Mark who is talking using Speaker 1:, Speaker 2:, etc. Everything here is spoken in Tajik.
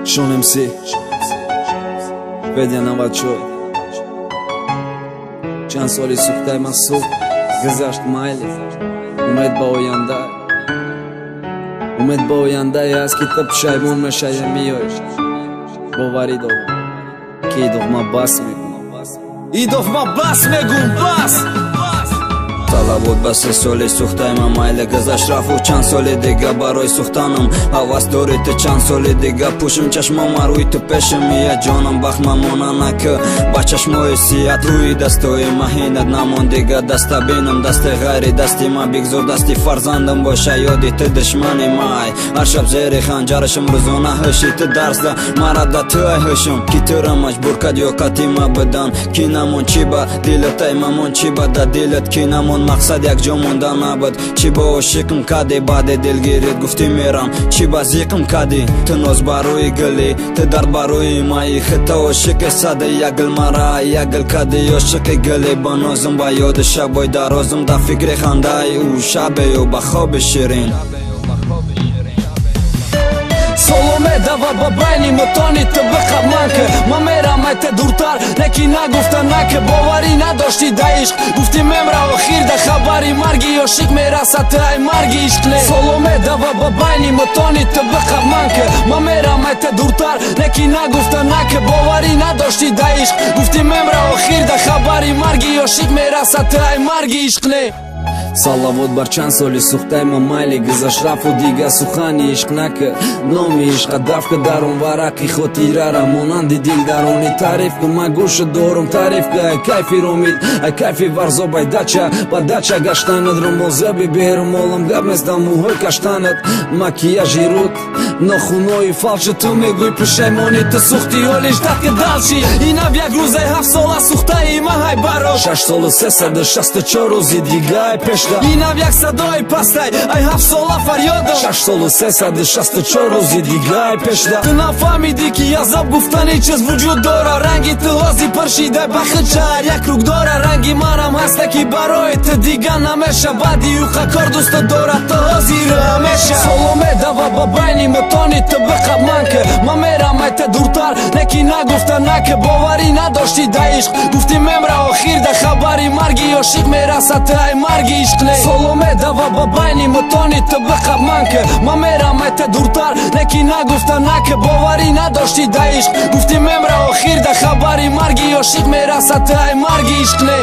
Speaker 1: شون MC بدیا نواد شد چند سالی سوخته من صبح گذشت مایلی امید با آینده است که تو پشیمون میشی میای باوری دو که ای دخمه بس میگم بس
Speaker 2: بود بس سالی سوخته من مایل گذشت رفت چند سال دیگه برای سوختنم حواس داری تو چند سال دیگه پوشم چشمم روی تو پیشم یه جانم بخت ممونه نکه با چشمای سیاد روی دستای مهینت نمون دیگه دست بینم دست غیری دستی من بگذار دستی فرزندم باشه یادی تو دشمنی مای هر شب زیر خنجرشم روزانه هشی تو درس ده مرد تو هشم کی تو را مجبور کد یا کتی ما بدن کی نمون چی با دیلت ای ممون چی با دا دیلت کی نمون مقصد یک جا مونده نبود چی با عشقم کدی بعد دلگیریت گفتی میرم چی با زیقم کدی تو ناز باروی گلی تو درد باروی مایی خطا عشق ساده یک گل مرا یک گل کدی عشق گلی با نازم با یاد شبای درازم دا فکر خنده او شبه و با خواب شیرین
Speaker 1: سلامه دوا بابانی متانی تو بخواب من که من میرم ایت دورتر نکی نگفته نکه باوری نداشتی ده عشق گفتی ممرا و خیر ده خبری مرگی عاشق میرسد تو ای مرگی عشق لی سلامه دوا بابانی متانی تو بخواب من که من میرم ایت دورتر نکی نگفته نکه باوری نداشتی ده عشق گفتی ممرا و خیر ده خبری مرگی عاشق میرسد تو ای مرگی عشق لی салавот бар чанд соли сухтай ма майли гузашт рафту дига сухани ишқ накард номи ишқа дафка дар он варақи хотирара монанди дилдарони тариф ку ман гӯша дорум тариф ку ай кайфи ромид ай кайфи варзо бай дача ба дача гаштанат ромозаби берумолам гап местам мӯҳой каштанат макияжи рут нохунои фалши ту мегӯй пушаймони ту сухти ҳолиш дадка далши инав як рӯзай 7 сола сухтаи ма ҳай баро 6 солу 364 рӯзи дига ай пеш инав як садои пастай ай 7 сола фарёдо 6 солу 364 рӯзи дига ай пешда ту нафаҳмидӣ ки азоб гуфтани чиз вуҷуд дора ранги ту ҳози паршида ба хичар як рук дора ранги манам ҳаста ки барои ту дига намеша баъди уқа кор дӯста дора ту ҳозиру ҳамеша соломе дава ба байни мутони ту биқаб ман ки ман мерам айта дуртар неки нагуфта наки боварӣ надошти да ишқ гуфти мемра охир да хабари марги ошиқ мерасад ту ай марги соломе дава ба байни мутони ту биқаб ман ки ман мерам айта дуртар неки нагуфта наки боварӣ надошти да ишқ гуфти мемра охир да хабари марги ошиқ мерасад ту ай марги ишқ не